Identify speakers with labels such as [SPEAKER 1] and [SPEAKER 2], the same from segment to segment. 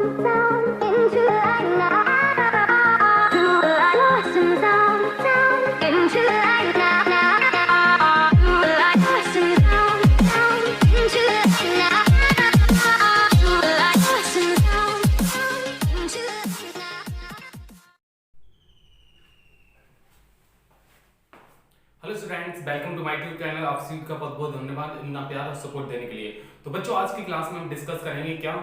[SPEAKER 1] Hello students, welcome to my YouTube channel. आप सभी का बहुत बहुत धन्यवाद इतना प्यार और सपोर्ट देने के लिए। तो बच्चों, आज की क्लास में हम डिस्कस करेंगे क्या,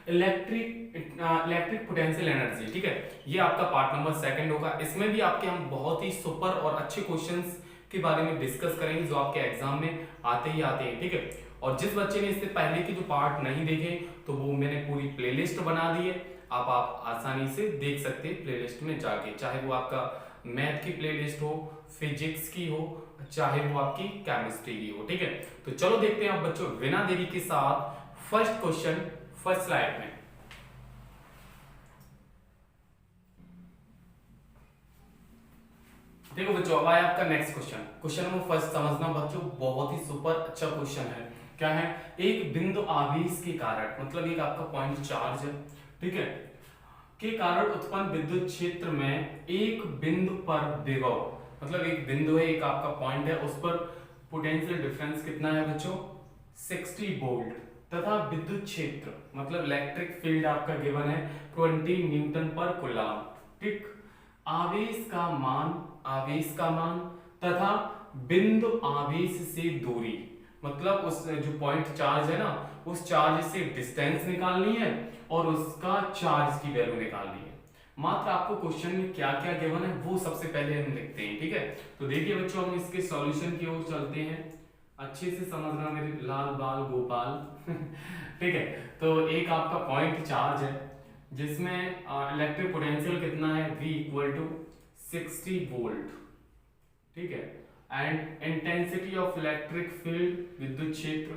[SPEAKER 1] इलेक्ट्रिक पोटेंशियल एनर्जी। ठीक है, ये आपका पार्ट नंबर 2 होगा। इसमें भी आपके हम बहुत ही सुपर और अच्छे क्वेश्चंस के बारे में डिस्कस करेंगे जो आपके एग्जाम में आते ही आते हैं। ठीक है, और जिस बच्चे ने इससे पहले के जो पार्ट नहीं देखे तो वो मैंने पूरी प्लेलिस्ट बना दी है, आप आसानी से देख सकते हैं प्लेलिस्ट में जाके, चाहे वो आपका मैथ की प्लेलिस्ट हो, फिजिक्स की हो, चाहे वो आपकी केमिस्ट्री की हो। ठीक है, तो चलो देखते हैं आप बच्चों बिना देरी के साथ फर्स्ट क्वेश्चन फर्स्ट स्लाइड में। देखो बच्चों, अब आया आपका नेक्स्ट क्वेश्चन नंबर फर्स्ट। समझना बच्चों, बहुत ही सुपर अच्छा क्वेश्चन है। क्या है, एक बिंदु आवेश के कारण, मतलब एक आपका पॉइंट चार्ज है, ठीक है, के कारण उत्पन्न विद्युत क्षेत्र में एक बिंदु पर विभव, मतलब एक बिंदु है, एक आपका पॉइंट है, उस पर पोटेंशियल डिफरेंस कितना है बच्चों, 60 वोल्ट, तथा विद्युत क्षेत्र मतलब इलेक्ट्रिक फील्ड आपका गिवन है 20 न्यूटन पर कूलम। ठीक, आवेश का मान तथा बिंदु आवेश से दूरी, मतलब उस जो पॉइंट चार्ज है ना, उस चार्ज से डिस्टेंस निकालनी है और उसका चार्ज की वैल्यू निकालनी है। मात्र आपको क्वेश्चन में क्या क्या गिवन है वो सबसे पहले हम देखते हैं। ठीक है, तो देखिए बच्चों, हम इसके सॉल्यूशन की ओर चलते हैं। अच्छे से समझना मेरे लाल बाल गोपाल। ठीक है, तो एक आपका पॉइंट चार्ज है जिसमें इलेक्ट्रिक पोटेंशियल कितना है, V इक्वल टू 60 वोल्ट। ठीक है, and intensity of electric field विद्युत क्षेत्र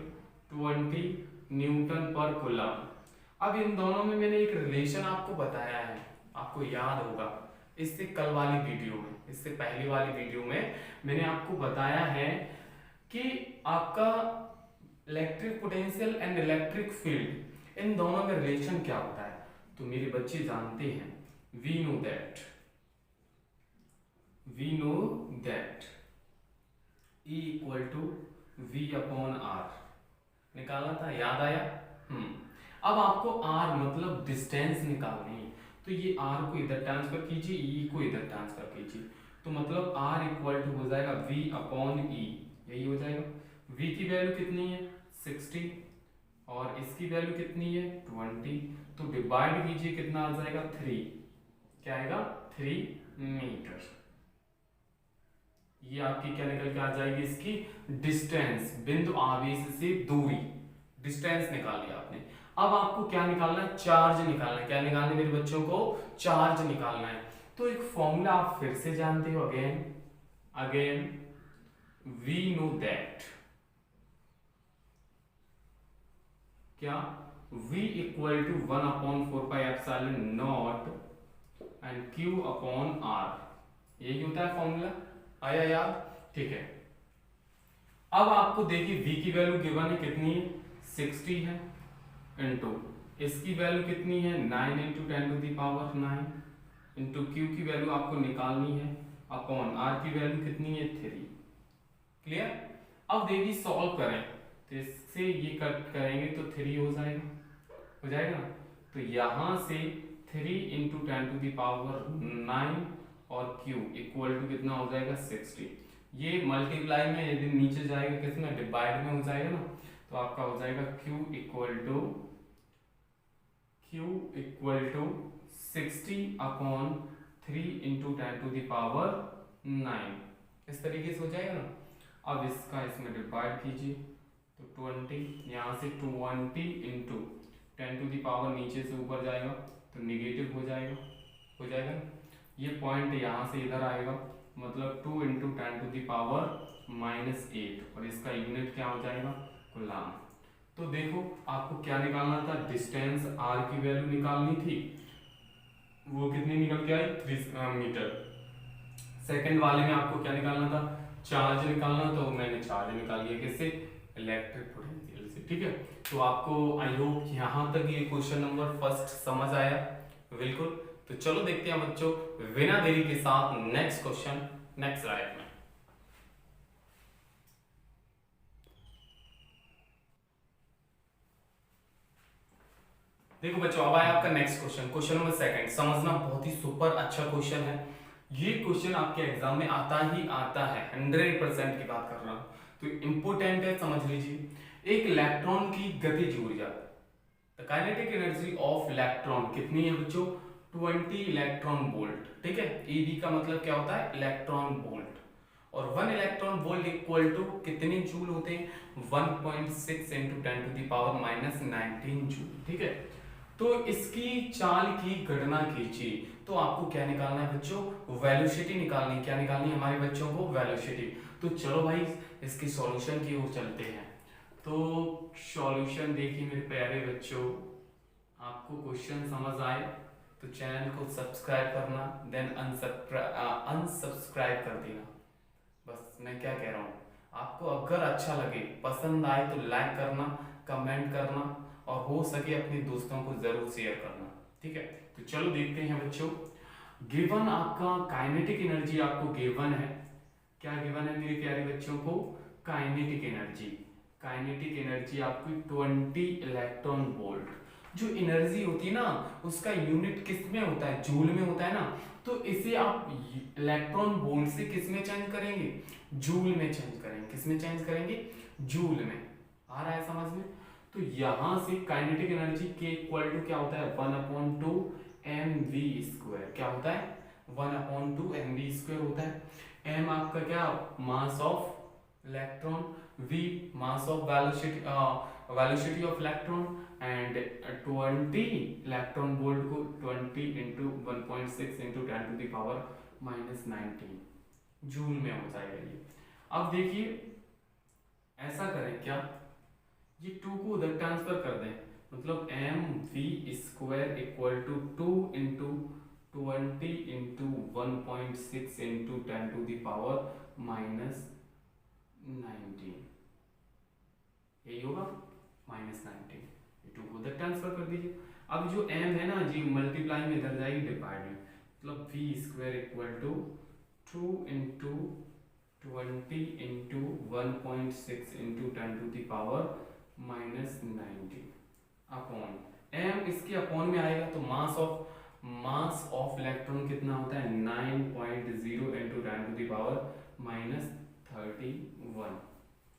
[SPEAKER 1] 20 न्यूटन पर कूलम। अब इन दोनों में मैंने एक रिलेशन आपको बताया है, आपको याद होगा, इससे कल वाली वीडियो में, इससे पहली वाली वीडियो में मैंने आपको बताया है कि आपका electric potential and electric field, इन दोनों में रिलेशन क्या होता है। तो मेरे बच्चे जानते हैं, we know that E equal to V upon R निकालना था, याद आया। अब आपको R मतलब डिस्टेंस निकालनी है, तो ये R को इधर ट्रांसफर कीजिए, E को इधर ट्रांसफर कीजिए, तो मतलब R इक्वल टू हो जाएगा V अपॉन E, यही हो जाएगा। V की वैल्यू कितनी है 60 और इसकी वैल्यू कितनी है 20, तो डिवाइड कीजिए, कितना आ जाएगा 3, क्या आएगा 3 मीटर। ये आपकी क्या निकल के आ जाएगी, इसकी डिस्टेंस, बिंदु आवेश से दूरी, डिस्टेंस निकाल लिया आपने। अब आपको क्या निकालना है, चार्ज निकालना है। क्या निकालना है मेरे बच्चों को, चार्ज निकालना है। तो एक फॉर्मूला आप फिर से जानते हो, अगेन वी नो दैट क्या, V equal to 1 upon 4 pi epsilon naught and Q upon R, यही होता है फॉर्मूला। आया याद, ठीक है। अब आपको देखिए V की वैल्यू गिवन है, कितनी है 60 है, इंटू इसकी वैल्यू कितनी है 9 into 10 to the power 9, into Q की वैल्यू आपको निकालनी है, अपॉन R की वैल्यू कितनी है 3। क्लियर। अब देखिए सॉल्व करें, तो इससे ये कट करेंगे तो 3 हो जाएगा ना, तो यहां से 3 इंटू 10 टू द पावर 9 और Q इक्वल टू कितना हो जाएगा 60। ये मल्टीप्लाई में यदि नीचे जाएगा, किसमें, डिवाइड में हो जाएगा ना, तो आपका हो जाएगा Q equal to 60 upon 3 into 10 to the power 9, इस तरीके से हो जाएगा ना। अब इसका इसमें डिवाइड कीजिए, तो 20, यहाँ से 20 इंटू 10 टू द पावर नीचे से ऊपर जाएगा तो निगेटिव हो जाएगा ना? ये पॉइंट यहाँ से इधर आएगा, मतलब 2 इंटू 10 टू द पावर -8, और इसका यूनिट क्या हो जाएगा, कूलम। तो देखो आपको क्या निकालना था, डिस्टेंस R की वैल्यू निकालनी थी, वो कितनी निकल के आई 3 मीटर। सेकंड वाले में आपको क्या निकालना था, चार्ज निकालना, तो मैंने चार्ज निकाल लिया, किससे, इलेक्ट्रिक पोटेंशियल से। ठीक है। तो आपको आई होप यहाँ तक ये क्वेश्चन नंबर फर्स्ट समझ आया। बिल्कुल। तो चलो देखते हैं बच्चों बिना देरी के साथ नेक्स्ट क्वेश्चन नेक्स्ट स्लाइड में। देखो बच्चों अब आया आपका next question, question number second. समझना, बहुत ही सुपर अच्छा क्वेश्चन है। ये क्वेश्चन आपके एग्जाम में आता ही आता है, 100% की बात कर रहा हूं, तो इम्पोर्टेंट है, समझ लीजिए। एक इलेक्ट्रॉन की गतिज ऊर्जा, the kinetic energy of electron कितनी है बच्चों? 20 इलेक्ट्रॉन वोल्ट। ठीक है, ईबी का मतलब क्या होता है? Electron volt. और 1 इलेक्ट्रॉन वोल्ट इक्वल टू कितने जूल होते हैं? 1.6 into 10 to the power minus 19 joule. ठीक है, तो इसकी चाल की गणना कीजिए। तो आपको क्या निकालना है बच्चों? वेलोसिटी निकालनी। क्या निकालनी है हमारे बच्चों को? वेलोसिटी। तो चलो भाई इसकी सॉल्यूशन की ओर चलते हैं। तो सॉल्यूशन देखिए मेरे प्यारे बच्चों, आपको क्वेश्चन समझ आए तो चैनल को सब्सक्राइब करना, देन अनसब्सक्राइब कर देना। बस मैं क्या कह रहा हूँ, आपको अगर अच्छा लगे, पसंद आए तो लाइक करना, कमेंट करना और हो सके अपने दोस्तों को जरूर शेयर करना। ठीक है, तो चलो देखते हैं बच्चों। गिवन आपका काइनेटिक एनर्जी आपको गिवन है। क्या गिवन है मेरे प्यारे बच्चों को? Kinetic energy. काइनेटिक एनर्जी आपकी 20 इलेक्ट्रॉन वोल्ट। जो एनर्जी होती है ना उसका यूनिट किस में होता है? जूल में होता है ना। तो इसे आप इलेक्ट्रॉन वोल्ट से किस में चेंज करेंगे? जूल में चेंज करेंगे। किस में चेंज करेंगे? जूल में। आ रहा है समझ में? तो यहां से काइनेटिक एनर्जी के इक्वल टू क्या होता है? 1/2 mv²। क्या होता है? 1/2 mv² होता है। m आपका क्या? Mass of electron, v mass of velocity of electron, and 20 electron volt को 20 into 1.6 into 10 to the power minus 19 joule में हो जाएगा ये। अब देखिए ऐसा करें क्या, ये 2 को उधर ट्रांसफर कर दें, मतलब mv² equal to 2 into 20 into 1.6 into 10 to the power minus 19, यही होगा माइनस 19। ये 2 को उधर ट्रांसफर कर दीजिए। अब जो m है ना जी मल्टीप्लाई में इधर जाएगी डिवाइड में, मतलब v² equal to 2 into 20 into 1.6 into 10 to the power minus 19 upon m। इसके अपॉन में आएगा तो मास ऑफ इलेक्ट्रॉन कितना होता है? 9.0 into 10 to the power minus 31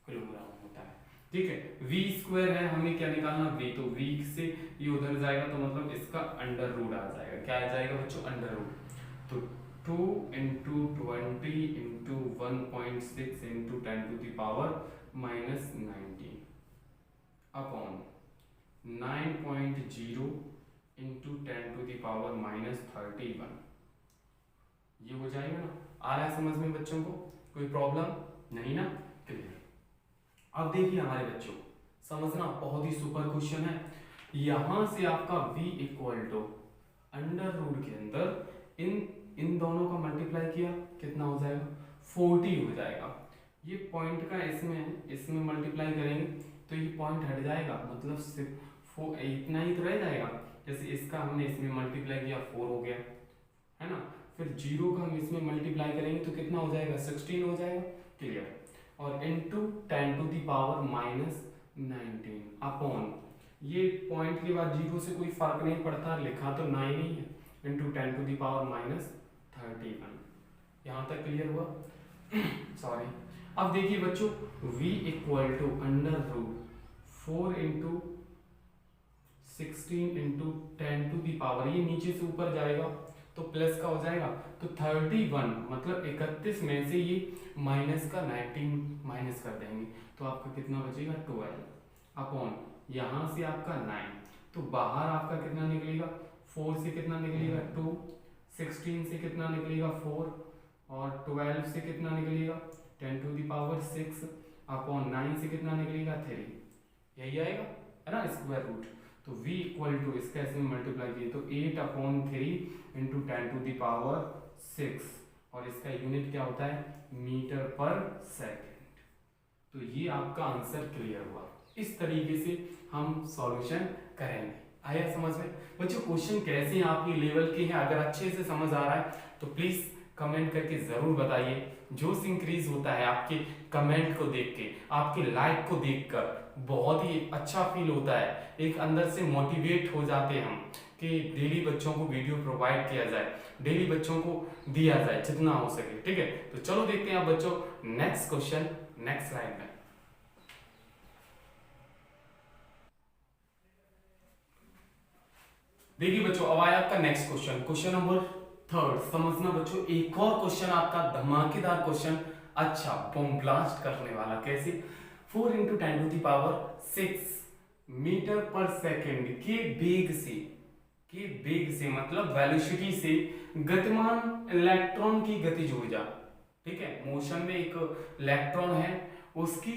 [SPEAKER 1] kilogram होता है। ठीक है, v² है, हमें क्या निकालना? v। तो v से ये उधर जाएगा तो मतलब इसका अंडर रूट आ जाएगा। क्या आ जाएगा बच्चों? Under root. तो 2 into 20 into 1.6 into 10 to the power minus 19 upon 9.0 into 10 to the power minus 31। ये हो जाएगा ना? आ रहा है समझ में बच्चों को? कोई प्रॉब्लम नहीं ना? क्लियर। अब देखिए हमारे बच्चों, समझना, बहुत ही सुपर क्वेश्चन है। यहां से आपका v equal to under root के अंदर इन दोनों का मल्टीप्लाई किया, कितना हो जाएगा? 40 हो जाएगा। ये पॉइंट का इसमें मल्टीप्लाई करेंगे तो ये पॉइंट हट जाएगा, मतलब सिर्फ इतना ही तो रह जाएगा। जैसे इसका हमने इसमें मल्टीप्लाई किया 4 हो गया, है ना। फिर 0 का हम इसमें मल्टीप्लाई करेंगे तो कितना हो जाएगा? 16 हो जाएगा। क्लियर। और into 10 to the power minus 19 upon, ये पॉइंट के बाद 0 से कोई फर्क नहीं पड़ता, लिखा तो 9 ही है, into 10 to the power minus 31। यहाँ तक क्लियर हुआ? सॉरी। अब देखिए बच्चों, v equal to under root 4 into 16 into 10 to the power, ये नीचे से ऊपर जाएगा तो प्लस का हो जाएगा, तो 31 मतलब 31 में से ये माइनस का 19 माइनस कर देंगे तो आपका कितना बचेगा? 12 अपॉन यहाँ से आपका 9, तो बाहर आपका कितना निकलेगा? 4 से कितना निकलेगा? 2, 16 से कितना निकलेगा? 4, और 12 से कितना निकलेगा? 10 टू द पावर 6 अपॉन 9 से कितना निकलेगा? 3। यही आएगा, है ना, स्क्वायर रूट। तो v इक्वल टू इसका इसमें मल्टीप्लाई किए तो 8/3 इंटू 10 टू द पावर 6, और इसका यूनिट क्या होता है? मीटर पर सेकेंड। तो ये आपका आंसर क्लियर हुआ। इस तरीके से हम सॉल्यूशन करेंगे। आया समझ में बच्चों? क्वेश्चन कैसे हैं, आपकी लेवल के हैं? अगर अच्छे से समझ आ रहा है तो प्लीज कमेंट करके जरूर बताइए। जोश इंक्रीज होता है आपके कमेंट को देख के, आपके लाइक को देखकर बहुत ही अच्छा फील होता है, एक अंदर से मोटिवेट हो जाते हैं हम कि डेली बच्चों को वीडियो प्रोवाइड किया जाए, डेली बच्चों को दिया जाए जितना हो सके। ठीक है, तो चलो देखते हैं आप बच्चों नेक्स्ट क्वेश्चन नेक्स्ट स्लाइड में। देखिए बच्चों, अब आया आपका नेक्स्ट क्वेश्चन, क्वेश्चन नंबर 3। समझना बच्चों, एक और क्वेश्चन आपका धमाकेदार क्वेश्चन, अच्छा बम ब्लास्ट करने वाला। कैसे? 4 × 10⁶ मीटर पर सेकेंड के वेग से मतलब वेलोसिटी से गतिमान इलेक्ट्रॉन की गतिज ऊर्जा, ठीक है, मोशन में एक इलेक्ट्रॉन है, उसकी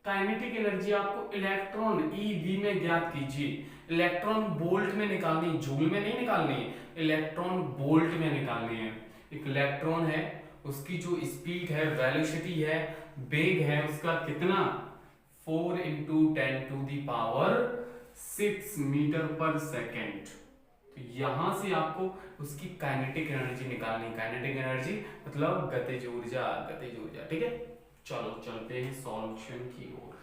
[SPEAKER 1] काइनेटिक एनर्जी आपको इलेक्ट्रॉन ईवी में ज्ञात कीजिए। इलेक्ट्रॉन वोल्ट में निकालनी, जूल में नहीं निकालनी है, इलेक्ट्रॉन वोल्ट में निकालनी है। एक इलेक्ट्रॉन है, उसकी जो स्पीड है, वेलोसिटी है, वेग है, उसका कितना? 4 × 10⁶ मीटर पर सेकेंड। तो यहां से आपको उसकी काइनेटिक एनर्जी निकालनी। काइनेटिक एनर्जी मतलब गतिज ऊर्जा, ठीक है। चलो चलते हैं सॉल्यूशन की ओर।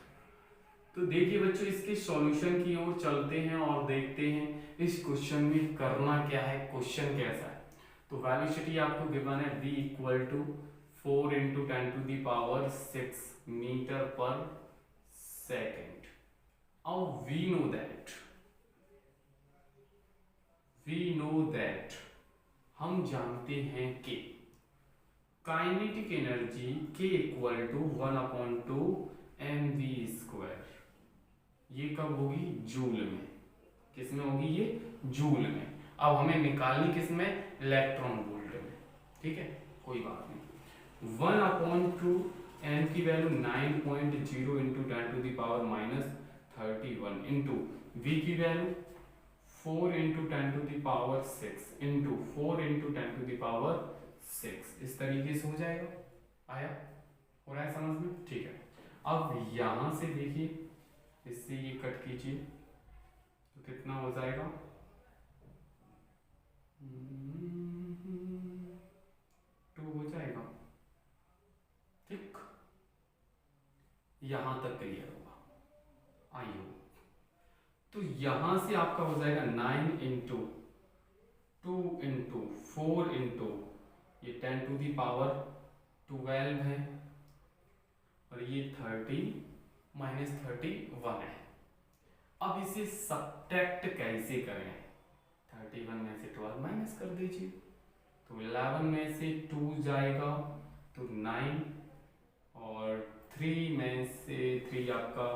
[SPEAKER 1] तो देखिए बच्चों, इसके सॉल्यूशन की ओर चलते हैं और देखते हैं इस क्वेश्चन में करना क्या है, क्वेश्चन कैसा है। तो वेलोसिटी आपको गिवन है v = 4 × 10⁶ मीटर पर सेकेंड। अब we know that हम जानते हैं कि काइनेटिक एनर्जी K = 1/2 mv²। ये कब होगी? जूल में। किसमें होगी ये? जूल में। अब हमें निकालनी किसमें? इलेक्ट्रॉन वोल्ट में। ठीक है, कोई बात नहीं। 1/2 m की वैल्यू 9.0 × 10⁻31 इंटू v की वैल्यू 4 × 10⁶ इंटू 4 × 10⁶। इस तरीके से हो जाएगा। आया? हो रहा है समझ में? ठीक है। अब यहां से देखिए, इससे ये कट कीजिए तो कितना हो जाएगा? 2 हो जाएगा। ठीक, यहां तक क्लियर होगा, आइए। तो यहां से आपका हो जाएगा 9 × 2 × 4 × ये 10⁻12 है और ये 30 - 31 है। अब इसे सब्ट्रैक्ट कैसे करें? 31 में से 12 माइनस कर दीजिए, तो 11 में से 2 जाएगा तो 9 और 3 में से 3 आपका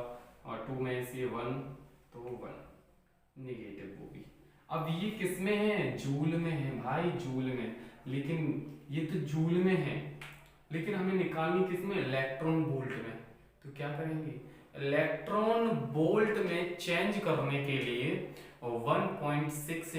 [SPEAKER 1] और 2 में से 1 तो 1 निगेटिव होगी। अब ये किस में है? जूल में है भाई, जूल में। लेकिन ये तो जूल में है, लेकिन हमें निकालनी किस में? इलेक्ट्रॉन वोल्ट में। तो क्या करेंगे? इलेक्ट्रॉन वोल्ट में चेंज करने के लिए 1.6 ×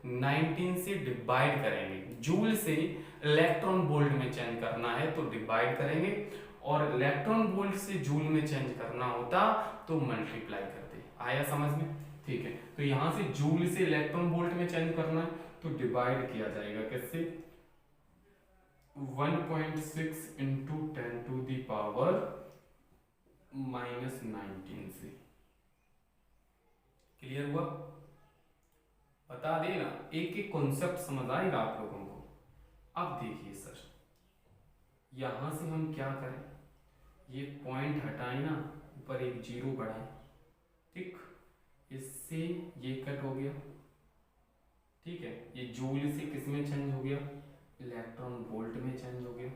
[SPEAKER 1] 10⁻19 से डिवाइड करेंगे। जूल से इलेक्ट्रॉन वोल्ट में चेंज करना है तो डिवाइड करेंगे, और इलेक्ट्रॉन वोल्ट से जूल में चेंज करना होता तो मल्टीप्लाई करते। आया समझ में? ठीक है, तो यहां से जूल से इलेक्ट्रॉन वोल्ट में चेंज करना है तो डिवाइड किया जाएगा किससे? 1.6 × 10⁻19 से। क्लियर हुआ? बता देना, एक एक कॉन्सेप्ट समझ आएगा आप लोगों को। अब देखिए सर, यहां से हम क्या करें? ये पॉइंट हटाए ना, ऊपर एक 0 बढ़ाए, ठीक, इससे ये कट हो गया। ठीक है, ये जूल से किस में चेंज हो गया? इलेक्ट्रॉन वोल्ट में चेंज हो गया।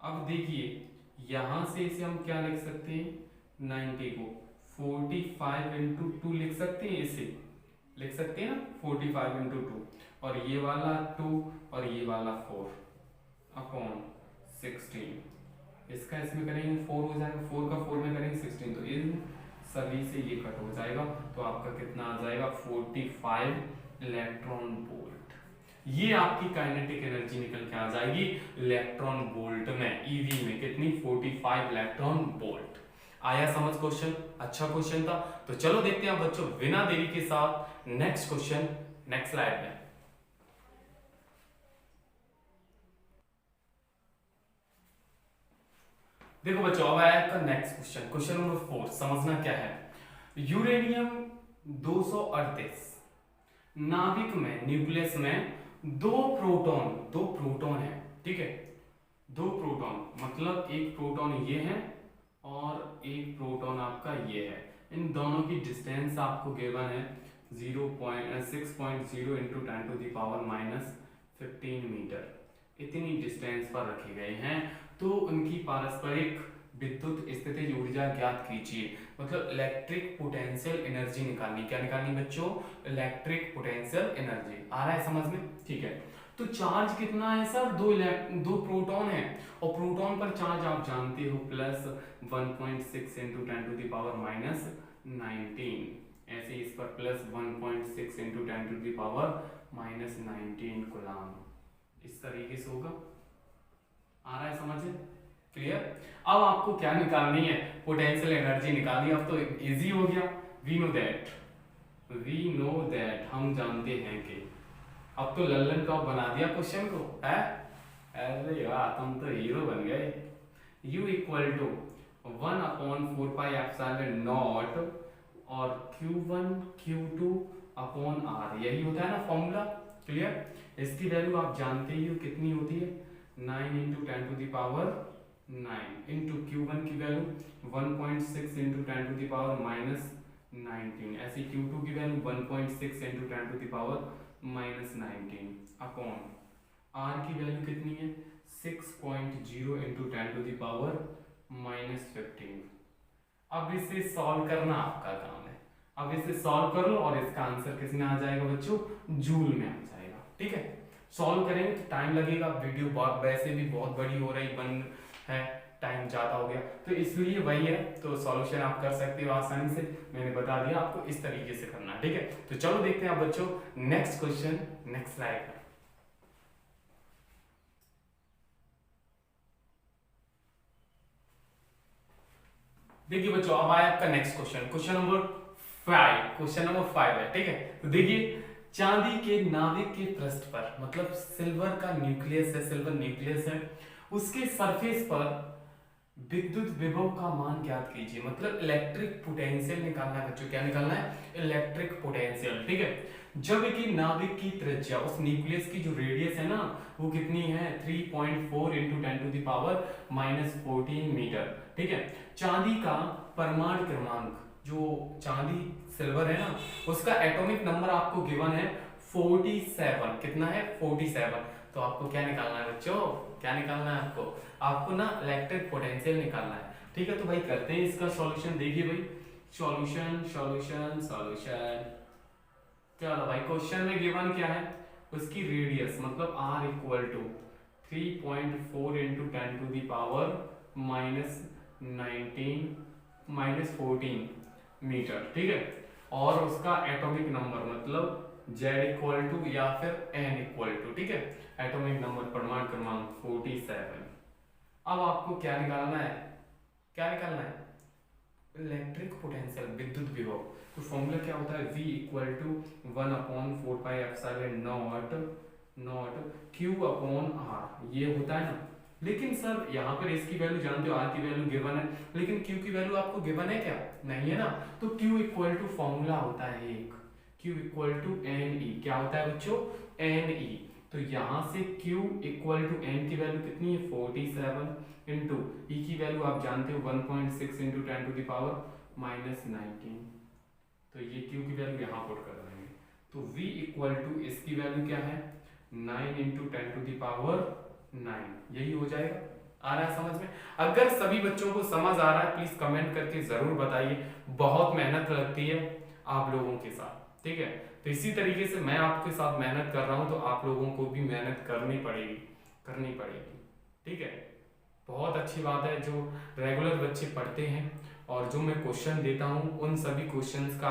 [SPEAKER 1] अब देखिए, यहां से इसे हम क्या लिख सकते हैं? 90 को 45 × 2 लिख सकते हैं, इसे लिख सकते हैं ना, 45 × 2, और ये वाला 2 और ये वाला 4/16। इसका इसमें करेंगे 4 हो जाएगा, 4 का 4 में करेंगे 16, तो इन सभी से ये कट हो जाएगा। तो आपका कितना आ जाएगा? 45 इलेक्ट्रॉन वोल्ट। ये आपकी काइनेटिक एनर्जी निकल के आ जाएगी इलेक्ट्रॉन वोल्ट में, ईवी में। कितनी? 45 इलेक्ट्रॉन वोल्ट। आया समझ क्वेश्चन? अच्छा क्वेश्चन था। तो चलो देखते हैं बच्चों बिना देरी के साथ नेक्स्ट क्वेश्चन, नेक्स्ट स्लाइड में। देखो बच्चों अब आया आपका नेक्स्ट क्वेश्चन, क्वेश्चन नंबर 4। समझना क्या है, यूरेनियम 238 नाभिक में, न्यूक्लियस में दो प्रोटॉन है, ठीक है, दो प्रोटॉन, मतलब एक प्रोटॉन ये है और एक प्रोटॉन आपका ये है। इन दोनों की डिस्टेंस आपको गिवन है 6.0 इंटू 10⁻⁻15 मीटर, इतनी डिस्टेंस पर रखे गए हैं। तो उनकी पारस्परिक विद्युत स्थितिज ऊर्जा ज्ञात कीजिए, मतलब इलेक्ट्रिक पोटेंशियल एनर्जी निकालनी। क्या निकालनी बच्चों? Electric potential energy. आ रहा है समझ में? ठीक है। तो चार्ज कितना है सर? दो प्रोटॉन है, और प्रोटॉन पर चार्ज आप जानते हो प्लस 1.6 इंटू 10⁻⁻19, ऐसे इस पर प्लस 1.6 इंटू 10⁻⁻19 कूलम, इस तरीके से होगा। आ रहा है समझ? क्लियर? अब आपको क्या निकालनी है? पोटेंशियल एनर्जी निकालनी है। अब तो इजी हो गया। वी नो दैट, हम जानते हैं कि, अब तो लल्लन टॉप बना दिया क्वेश्चन को है। अरे वाह, तुम तो हीरो बन गए। U इक्वल टू 1/4πε0 और Q1 Q2 अपॉन R, यही होता है ना फॉर्मूला। क्लियर? इसकी वैल्यू आप जानते ही हो कितनी होती है, 9 इंटू 10⁻9 इंटू Q1 की वैल्यू 1.6 इंटू 10⁻⁻19, ऐसी Q2 की वैल्यू 1.6 इंटू 10⁻⁻19 अपॉन R की वैल्यू कितनी है, 6.0 इंटू 10⁻⁻15। अब इसे सॉल्व करना आपका काम है। अब इसे सॉल्व कर लो और इसका आंसर किस में आ जाएगा बच्चों? जूल में आ जाएगा। ठीक है, सॉल्व करेंगे तो टाइम लगेगा, वीडियो वैसे भी बहुत बड़ी हो रही बन है, टाइम ज्यादा हो गया, तो इसलिए वही है। तो सॉल्यूशन आप कर सकते हो आसानी से, मैंने बता दिया आपको इस तरीके से करना है। ठीक है, तो चलो देखते हैं आप बच्चों नेक्स्ट क्वेश्चन, नेक्स्ट स्लाइड। देखिए बच्चों अब आया आपका नेक्स्ट क्वेश्चन, क्वेश्चन नंबर 5 है। ठीक है, तो देखिए चांदी के नाभिक के पृष्ठ पर, मतलब सिल्वर का न्यूक्लियस है, सिल्वर न्यूक्लियस है, उसके सरफेस पर विद्युत विभव का मान ज्ञात कीजिए, मतलब इलेक्ट्रिक पोटेंशियल निकालना है बच्चों। क्या निकालना है? Electric potential. ठीक है, जब कि नाभिक की त्रिज्या, उस न्यूक्लियस की जो रेडियस है ना, वो कितनी है, 3.4 इंटू 10⁻⁻14 मीटर। ठीक है, चांदी का परमाणु क्रमांक, जो चांदी सिल्वर है ना, उसका एटॉमिक नंबर आपको गिवन है 47। कितना है? 47। तो आपको क्या निकालना है बच्चों? क्या निकालना है आपको? आपको ना इलेक्ट्रिक पोटेंशियल निकालना है। ठीक है, तो भाई करते हैं इसका सॉल्यूशन। देखिए भाई, सॉल्यूशन सॉल्यूशन सॉल्यूशन, चलो भाई क्वेश्चन में गिवन क्या है, उसकी रेडियस मतलब r equal to 3.4 into 10⁻⁻19 metre. ठीक है, और उसका एटॉमिक नंबर मतलब Z इक्वल टू या फिर N इक्वल टू, ठीक है, एटॉमिक नंबर परमाणु क्रमांक 47। अब आपको क्या निकालना है? क्या निकालना है? इलेक्ट्रिक पोटेंशियल, विद्युत विभव। तो फॉर्मूला क्या होता है? V equal to 1/4πε0 Q upon R, ये होता है ना। लेकिन सर यहाँ पर इसकी वैल्यू जानते हो, R की वैल्यू गिवन है, लेकिन Q की वैल्यू आपको गिवन है क्या? नहीं है ना। तो Q इक्वल टू फॉर्मूला होता है एक, Q इक्वल टू NE। क्या होता है बच्चों? NE। तो यहाँ से Q इक्वल टू N की वैल्यू कितनी है? 47 इंटू E की वैल्यू आप जानते हो 1.6 इंटू 10⁻⁻19। तो ये Q की वैल्यू यहाँ पुट कर देंगे। तो V इक्वल टू इसकी वैल्यू क्या है? 9 इंटू 10⁻9, यही हो जाएगा। आ रहा है समझ में? अगर सभी बच्चों को समझ आ रहा है प्लीज कमेंट करके जरूर बताइए, बहुत मेहनत लगती है आप लोगों के साथ। ठीक है, तो इसी तरीके से मैं आपके साथ मेहनत कर रहा हूं, तो आप लोगों को भी मेहनत करनी पड़ेगी। ठीक है, बहुत अच्छी बात है जो रेगुलर बच्चे पढ़ते हैं और जो मैं क्वेश्चन देता हूं उन सभी क्वेश्चंस का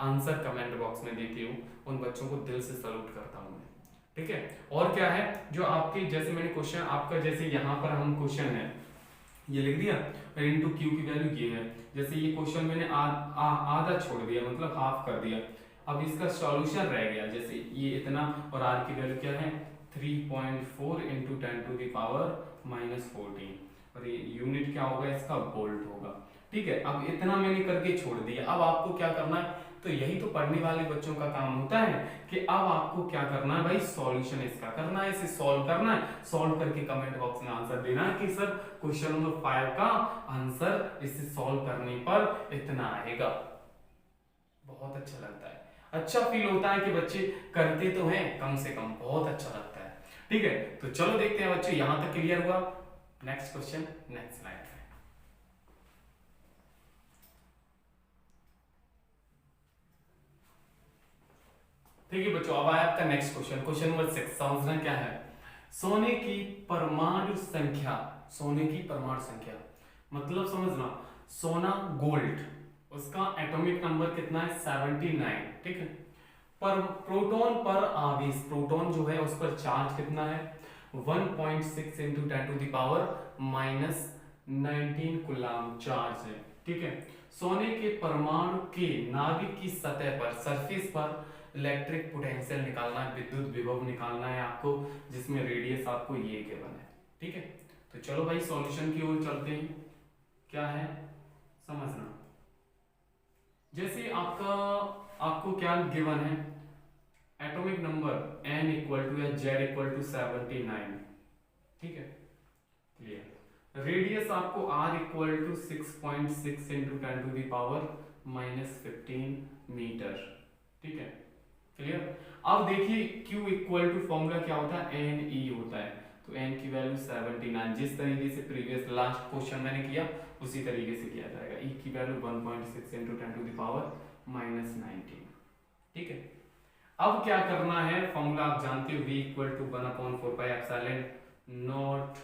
[SPEAKER 1] आंसर कमेंट बॉक्स में देते हो, उन बच्चों को दिल से सल्यूट करता हूं मैं। ठीक है, और क्या है जो आपके, जैसे मैंने क्वेश्चन आपका, जैसे यहाँ पर हम क्वेश्चन है ये लिख दिया, और इनटू क्यू की वैल्यू ये है। जैसे ये क्वेश्चन मैंने आधा छोड़ दिया, मतलब हाफ कर दिया। अब इसका सॉल्यूशन रह गया, जैसे ये इतना, और आर की वैल्यू क्या है 3.4 इंटू 10⁻⁻14, और ये यूनिट क्या होगा इसका, वोल्ट होगा। ठीक है, अब इतना मैंने करके छोड़ दिया। अब आपको क्या करना है, तो यही तो पढ़ने वाले बच्चों का काम होता है कि अब आपको क्या करना है भाई, सॉल्यूशन इसका करना है, इसे सॉल्व करना है। सॉल्व करके कमेंट बॉक्स में आंसर देना है कि सर क्वेश्चन नंबर 5 का आंसर इसे सॉल्व करने पर इतना आएगा। बहुत अच्छा लगता है, अच्छा फील होता है कि बच्चे करते तो हैं, कम से कम बहुत अच्छा लगता है। ठीक है, तो चलो देखते हैं बच्चों, यहां तक क्लियर हुआ। Next question, next slide. ठीक है बच्चों, अब आया आपका नेक्स्ट क्वेश्चन, क्वेश्चन नंबर 6। समझना क्या है, सोने की परमाणु संख्या, सोने की परमाणु संख्या मतलब समझना, सोना गोल्ड, उसका एटॉमिक नंबर कितना है 79। ठीक है, पर प्रोटॉन पर आवेश, प्रोटॉन जो है उस पर चार्ज कितना है 1.6 इंटू 10⁻⁻19 कूलम चार्ज है। ठीक है, सोने के परमाणु के नाभिक की सतह पर, सरफेस पर इलेक्ट्रिक पोटेंशियल निकालना है, विद्युत विभव निकालना है आपको, जिसमें रेडियस आपको ये गिवन है। ठीक है, तो चलो भाई सॉल्यूशन की ओर चलते हैं। क्या है समझना, जैसे आपको क्या गिवन है, atomic number n equal to या z इक्वल टू 79। ठीक है, क्लियर। रेडियस आपको r equal to 6.6 into 10⁻⁻15 metre. ठीक है, क्लियर। अब देखिए q इक्वल टू फॉर्मूला क्या होता है, एन ई होता है, तो n की वैल्यू 79, जिस तरीके से प्रीवियस लास्ट क्वेश्चन मैंने किया उसी तरीके से किया जाएगा। e की वैल्यू 1.6 इंटू 10⁻⁻19। ठीक है, अब क्या करना है, फॉर्मूला आप जानते हो, v equal to 1/4πε0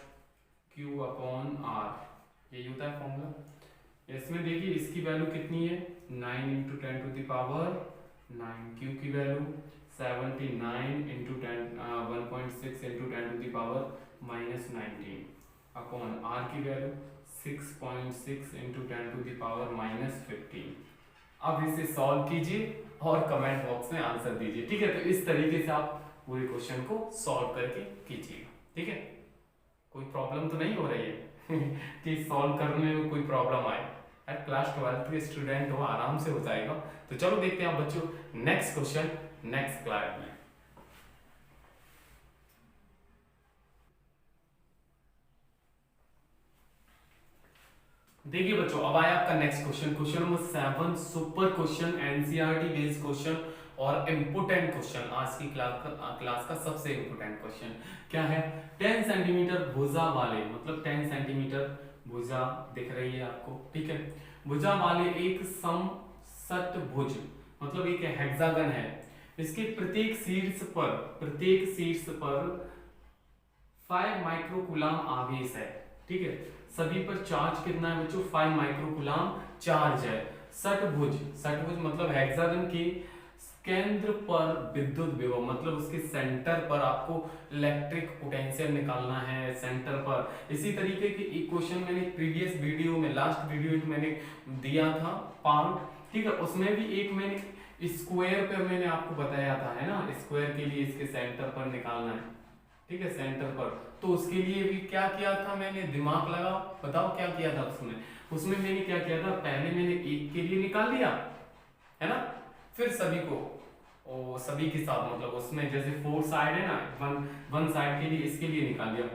[SPEAKER 1] q upon r, यही होता है फॉर्मूला। इसमें देखिए इसकी वैल्यू कितनी है 9 इंटू 10⁻9, q की value 79 into 1.6 into 10⁻⁻19 upon r की वैल्यू 6.6 इंटू 10⁻⁻15। अब इसे सॉल्व कीजिए और कमेंट बॉक्स में आंसर दीजिए। ठीक है, तो इस तरीके से आप पूरे क्वेश्चन को सॉल्व करके कीजिएगा। ठीक है, कोई प्रॉब्लम तो नहीं हो रही है कि सॉल्व करने में कोई प्रॉब्लम आए, क्लास 12 के स्टूडेंट हो, आराम से हो जाएगा। तो चलो देखते हैं बच्चों नेक्स्ट क्वेश्चन नेक्स्ट स्लाइड में। देखिए बच्चों, अब आया आपका next question, question number 7, super question, NCERT based question और इम्पोर्टेंट क्वेश्चन, आज की क्लास का सबसे इम्पोर्टेंट क्वेश्चन क्या है, 10 सेंटीमीटर भुजा वाले, मतलब 10 सेंटीमीटर भुजा दिख रही है आपको। ठीक है, भुजा वाले एक समषटभुज, मतलब एक हेक्सागन है, इसके प्रत्येक शीर्ष पर 5 माइक्रोकूलम आवेश है। ठीक है, सभी पर चार्ज कितना है बच्चों 5 माइक्रोकूलम चार्ज है। षटभुज मतलब हेक्सागन के केंद्र पर विद्युत विभव, मतलब उसके सेंटर पर आपको इलेक्ट्रिक पोटेंशियल निकालना है, सेंटर पर। इसी तरीके के एक क्वेश्चन मैंने प्रीवियस वीडियो में, लास्ट वीडियो में मैंने दिया था पार्ट। ठीक है, उसमें भी एक मैंने स्क्वायर पे मैंने आपको बताया था, है ना, स्क्वायर के लिए इसके सेंटर पर निकालना है। ठीक है, सेंटर पर, तो उसके लिए भी क्या किया था मैंने, दिमाग लगाओ, बताओ क्या किया था उसमें मैंने क्या किया था, पहले मैंने एक के लिए निकाल लिया, है ना, फिर सभी को, और सभी के साथ, मतलब उसमें जैसे 4 साइड है ना, वन साइड के लिए, इसके लिए निकाल दिया,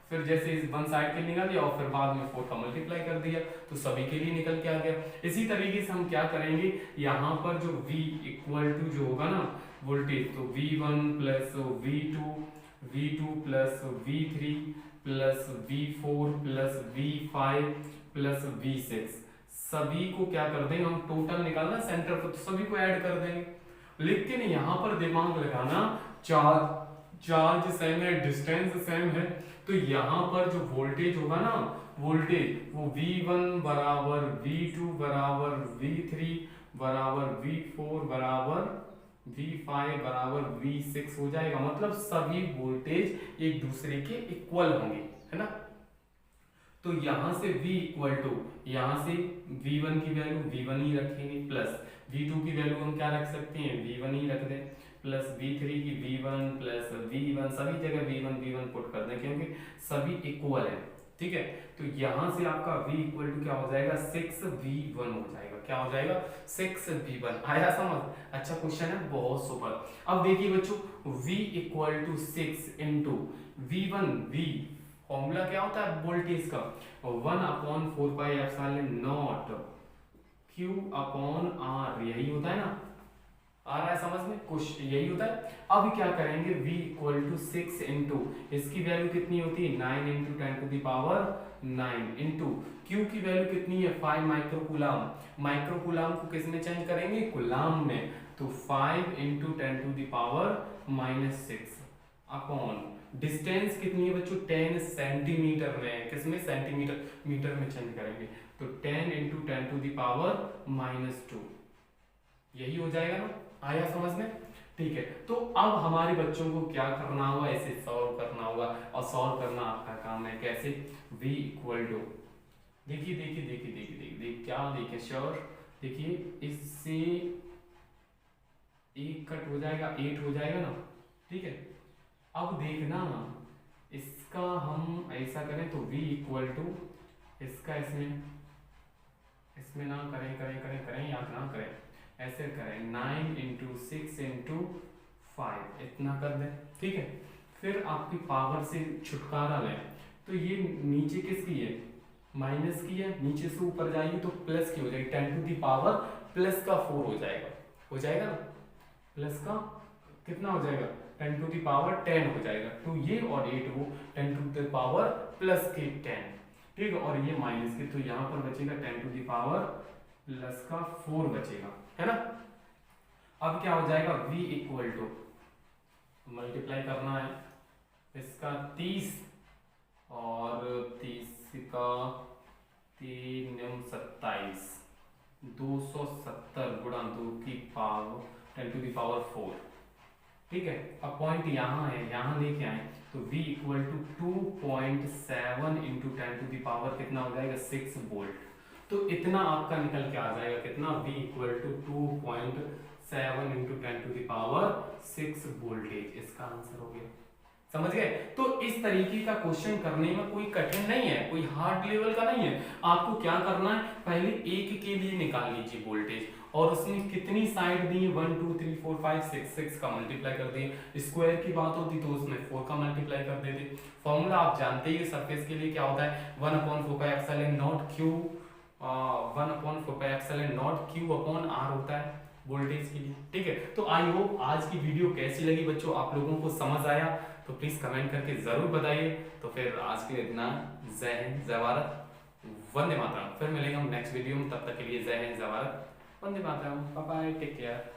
[SPEAKER 1] फिर जैसे इस वन साइड के लिए निकाल दिया, और फिर बाद में 4 का मल्टीप्लाई कर दिया, तो सभी के लिए निकल के आ गया। इसी तरीके से हम क्या करेंगे, यहाँ पर जो V इक्वल टू जो होगा ना वोल्टेज, तो V1 plus V2 plus V3 plus V4 plus V5 plus V6, सभी को क्या कर देंगे हम, टोटल निकालना सेंटर पर, तो सभी को ऐड कर देंगे। लेकिन यहाँ पर दिमाग लगाना, चार्ज सेम है, डिस्टेंस सेम है, तो यहाँ पर जो वोल्टेज होगा ना, वोल्टेज वो V1 बराबर V2 बराबर V3 बराबर V4 बराबर V5 बराबर V6 हो जाएगा, मतलब सभी वोल्टेज एक दूसरे के इक्वल होंगे, है ना। तो यहाँ से v इक्वल टू, यहाँ से v1 की वैल्यू v1 ही रखेंगे, प्लस v2 की वैल्यू हम क्या रख सकते हैं, v1 ही रख दें, प्लस v3 की v1 प्लस v1, सभी जगह v1 पुट कर दें क्योंकि सभी इक्वल है। ठीक है, तो यहाँ से आपका v इक्वल टू क्या हो जाएगा, 6v1 हो जाएगा। क्या हो जाएगा, 6v1। आया समझ? अच्छा क्वेश्चन है, बहुत सुपर। अब देखिए बच्चों, v equal to 6 into v1, v formula क्या होता है वोल्टेज का, 1/4πε0 Q/R, यही होता है ना, आ रहा है समझ में, कुछ यही होता है। अब क्या करेंगे, v इक्वल टू 6 इंटू, इसकी वैल्यू कितनी होती है, 9 इंटू 10⁹ इंटू Q की वैल्यू कितनी है, 5 माइक्रोकूलम। माइक्रोकूलम को किस में चेंज करेंगे, कूलम में, तो 5 इंटू 10⁻⁻6 अपॉन डिस्टेंस कितनी है बच्चों, 10 सेंटीमीटर में, किसमें, सेंटीमीटर, मीटर में चेंज करेंगे, तो 10 इंटू 10⁻², यही हो जाएगा ना। आया समझ में? ठीक है, तो अब हमारे बच्चों को क्या करना होगा, इसे सॉल्व करना होगा, और सॉल्व करना आपका काम है। कैसे, v इक्वल टू, देखिए देखिए देखिए देखिए देखिए क्या देखिए श्योर, देखिए इससे 1 कट हो जाएगा, 8 हो जाएगा ना। ठीक है, अब देखना इसका हम ऐसा करें तो v इक्वल टू, इसका इसमें ना करें या ना करें, ऐसे करें, 9 इंटू 6 इंटू 5 इतना कर दें। ठीक है, फिर आपकी पावर से छुटकारा लें, तो ये नीचे किसकी है, माइनस की है, नीचे से ऊपर जाएगी तो प्लस की हो जाएगी, 10⁻+4 हो जाएगा ना, प्लस का कितना हो जाएगा, 10⁻10 हो जाएगा, तो ये और 8 वो 10⁻+10। ठीक है, और ये माइनस के, तो यहाँ पर बचेगा 10⁻+4 बचेगा, है ना। अब क्या हो जाएगा, v इक्वल टू, मल्टीप्लाई करना है इसका 30 और 30 का 3 27, 270 गुणा 2 की पावर 10⁻4। ठीक है, अब पॉइंट यहाँ है, यहाँ लेके आए तो v इक्वल टू 2.7 इंटू 10⁻, कितना हो जाएगा, 6 वोल्ट। तो इतना आपका निकल के आ जाएगा, कितना, v equal to 2.7 into 10⁻6 voltage, इसका आंसर हो गया। समझ गए? तो इस तरीके का क्वेश्चन करने में कोई कठिन नहीं है, कोई हार्ड लेवल का नहीं है। आपको क्या करना है, पहले एक के लिए निकाल लीजिए वोल्टेज, और उसमें कितनी साइड दी, 1 2 3 4 5 6 का मल्टीप्लाई कर दिए। स्क्वायर की बात होती तो उसमें 4 का मल्टीप्लाई कर देते। फॉर्मूला आप जानते ही, सरफेस के लिए क्या होता है, 1/4πε0 Q, 1/4πε0 Q/R होता है वोल्टेज के लिए। ठीक है, तो आई होप आज की वीडियो कैसी लगी बच्चों, आप लोगों को समझ आया तो प्लीज कमेंट करके जरूर बताइए। तो फिर आज के लिए इतना, जय हिंद जय भारत, वंदे मातरम। फिर मिलेंगे हम नेक्स्ट वीडियो में, तब तक के लिए जय हिंद जय Bharat, Vande Mataram, bye bye, take care.